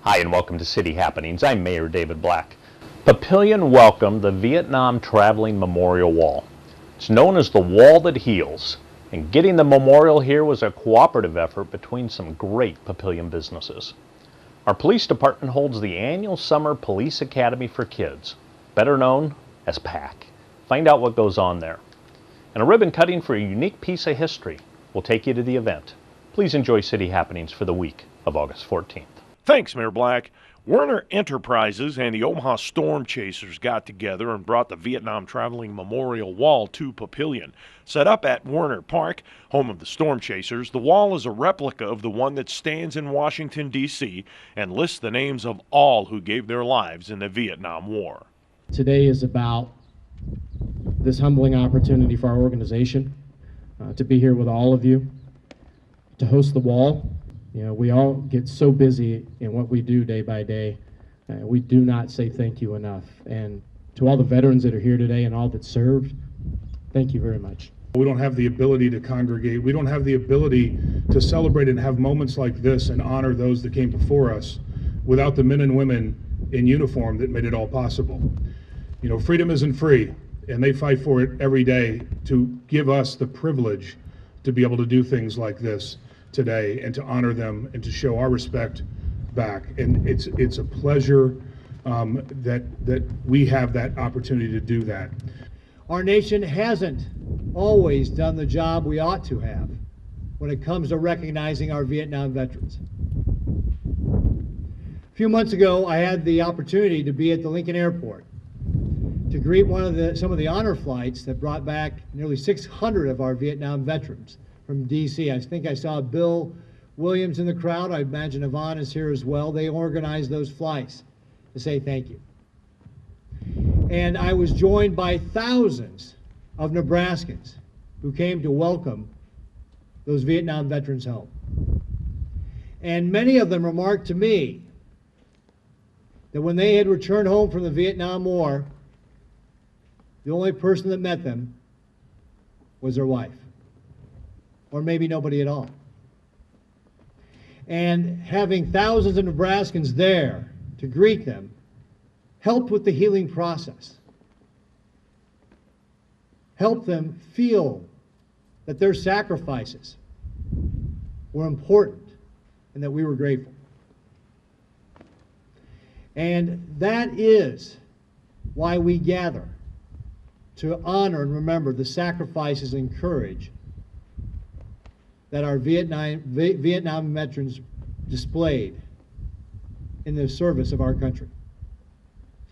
Hi and welcome to City Happenings. I'm Mayor David Black. Papillion welcomed the Vietnam Traveling Memorial Wall. It's known as the Wall That Heals, and getting the memorial here was a cooperative effort between some great Papillion businesses. Our police department holds the annual Summer Police Academy for Kids, better known as PAC. Find out what goes on there. And a ribbon cutting for a unique piece of history will take you to the event. Please enjoy City Happenings for the week of August 14th. Thanks, Mayor Black. Werner Enterprises and the Omaha Storm Chasers got together and brought the Vietnam Traveling Memorial Wall to Papillion. Set up at Werner Park, home of the Storm Chasers, the wall is a replica of the one that stands in Washington, D.C. and lists the names of all who gave their lives in the Vietnam War. Today is about this humbling opportunity for our organization to be here with all of you, to host the wall. You know, we all get so busy in what we do day by day. We do not say thank you enough. And to all the veterans that are here today and all that served, thank you very much. We don't have the ability to congregate. We don't have the ability to celebrate and have moments like this and honor those that came before us without the men and women in uniform that made it all possible. You know, freedom isn't free, and they fight for it every day to give us the privilege to be able to do things like this today and to honor them and to show our respect back. And it's a pleasure that we have that opportunity to do that. Our nation hasn't always done the job we ought to have when it comes to recognizing our Vietnam veterans. A few months ago, I had the opportunity to be at the Lincoln Airport to greet some of the honor flights that brought back nearly 600 of our Vietnam veterans from D.C. I think I saw Bill Williams in the crowd. I imagine Yvonne is here as well. They organized those flights to say thank you. And I was joined by thousands of Nebraskans who came to welcome those Vietnam veterans home. And many of them remarked to me that when they had returned home from the Vietnam War, the only person that met them was their wife, or maybe nobody at all. And having thousands of Nebraskans there to greet them helped with the healing process, helped them feel that their sacrifices were important and that we were grateful. And that is why we gather, to honor and remember the sacrifices and courage that our Vietnam veterans displayed in the service of our country.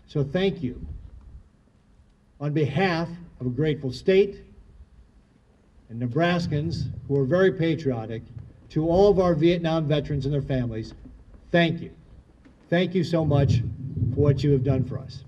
So thank you on behalf of a grateful state and Nebraskans who are very patriotic. To all of our Vietnam veterans and their families, thank you. Thank you so much for what you have done for us.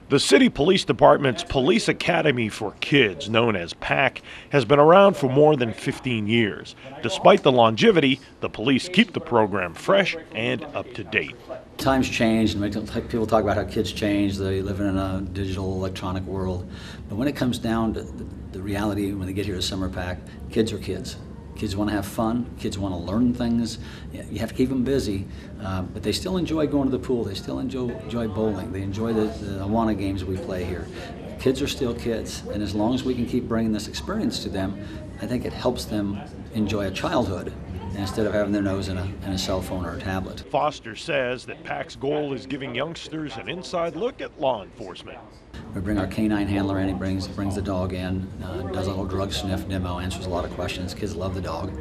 The City Police Department's Police Academy for Kids, known as PAC, has been around for more than 15 years. Despite the longevity, the police keep the program fresh and up to date. Times change, and people talk about how kids change. They live in a digital, electronic world. But when it comes down to the reality, when they get here to Summer PAC, kids are kids. Kids want to have fun, kids want to learn things. You have to keep them busy, but they still enjoy going to the pool, they still enjoy bowling, they enjoy the Awana games we play here. Kids are still kids, and as long as we can keep bringing this experience to them, I think it helps them enjoy a childhood instead of having their nose in a cell phone or a tablet. Foster says that PAC's goal is giving youngsters an inside look at law enforcement. We bring our canine handler in, he brings the dog in, does a little drug sniff demo, answers a lot of questions. Kids love the dog.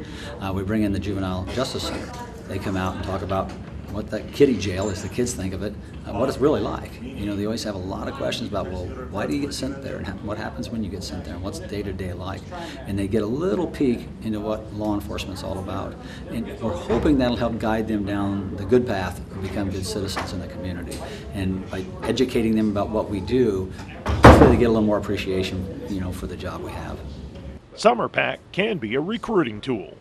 We bring in the Juvenile Justice Center. They come out and talk about what that kiddie jail, as the kids think of it, what it's really like. You know, they always have a lot of questions about, well, why do you get sent there, and what happens when you get sent there, and what's day-to-day like? And they get a little peek into what law enforcement's all about. And we're hoping that'll help guide them down the good path to become good citizens in the community. And by educating them about what we do, hopefully they get a little more appreciation, you know, for the job we have. Summer PAC can be a recruiting tool.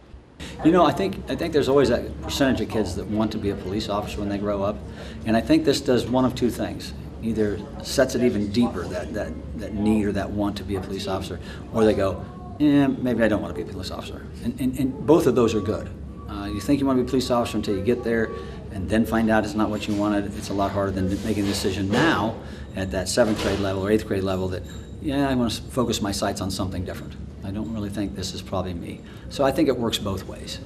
You know, I think there's always that percentage of kids that want to be a police officer when they grow up, and I think this does one of two things. Either sets it even deeper, that need or that want to be a police officer, or they go, maybe I don't want to be a police officer. And both of those are good. You think you want to be a police officer until you get there and then find out it's not what you wanted. It's a lot harder than making a decision now at that 7th grade level or 8th grade level that, yeah, I want to focus my sights on something different. I don't really think this is probably me. So I think it works both ways.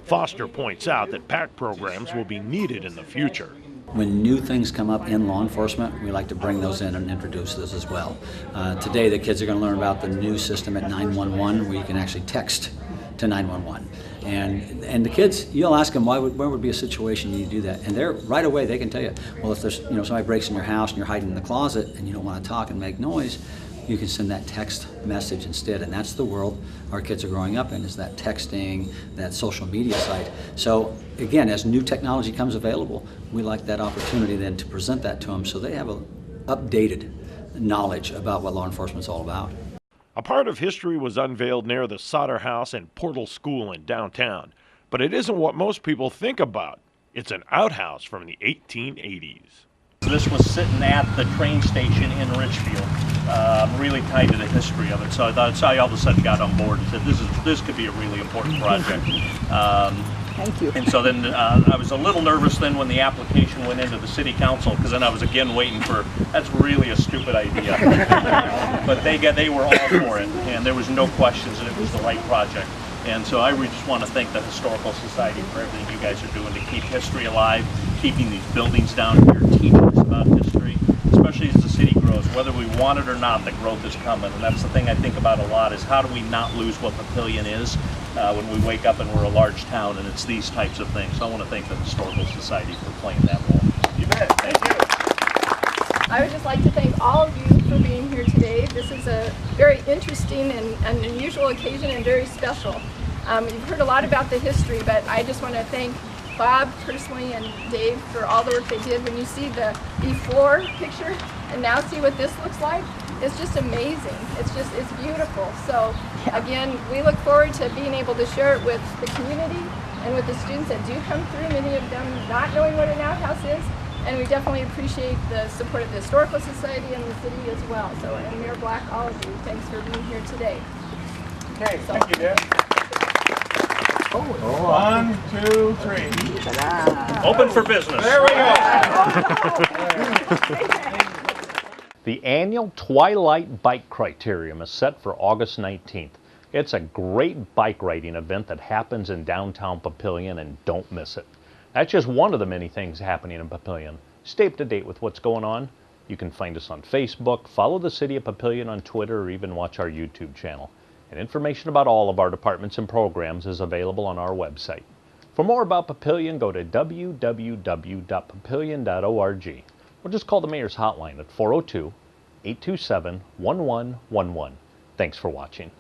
Foster points out that PAC programs will be needed in the future. When new things come up in law enforcement, we like to bring those in and introduce those as well. Today the kids are going to learn about the new system at 911 where you can actually text to 911. And the kids, you'll ask them where would be a situation you do that, and they're right away they can tell you, well, if there's somebody breaks in your house and you're hiding in the closet and you don't want to talk and make noise, you can send that text message instead, and that's the world our kids are growing up in, is that texting, that social media site. So again, as new technology comes available, we like that opportunity then to present that to them so they have a updated knowledge about what law enforcement is all about. A part of history was unveiled near the Solder House and Portal School in downtown, but it isn't what most people think about. It's an outhouse from the 1880s. This was sitting at the train station in Richfield. Really tied to the history of it, so I all of a sudden got on board and said this could be a really important project. Thank you. And so then I was a little nervous then when the application went into the city council, because then I was again waiting for, that's really a stupid idea. But they were all for it, and there was no questions that it was the right project. And so I really just want to thank the Historical Society for everything you guys are doing to keep history alive, keeping these buildings down here, teaching us about history, especially as the city grows. Whether we want it or not, the growth is coming. And that's the thing I think about a lot, is how do we not lose what Papillion is when we wake up and we're a large town, and it's these types of things. So I want to thank the Historical Society for playing that role. You bet. Thank you. I would just like to thank all of you for being here today. This is a very interesting and unusual occasion and very special. You've heard a lot about the history, but I just want to thank Bob personally and Dave for all the work they did. When you see the before picture and now see what this looks like, it's just amazing. It's beautiful. So again, we look forward to being able to share it with the community and with the students that do come through, many of them not knowing what an outhouse is. And we definitely appreciate the support of the Historical Society and the city as well. So, and Mayor Black, all of you, thanks for being here today. Okay, thank you, Deb. 1, 2, 3. Open for business. There we go. The annual Twilight Bike Criterium is set for August 19th. It's a great bike riding event that happens in downtown Papillion, and don't miss it. That's just one of the many things happening in Papillion. Stay up to date with what's going on. You can find us on Facebook, follow the City of Papillion on Twitter, or even watch our YouTube channel. And information about all of our departments and programs is available on our website. For more about Papillion, go to www.papillion.org or just call the Mayor's Hotline at 402-827-1111. Thanks for watching.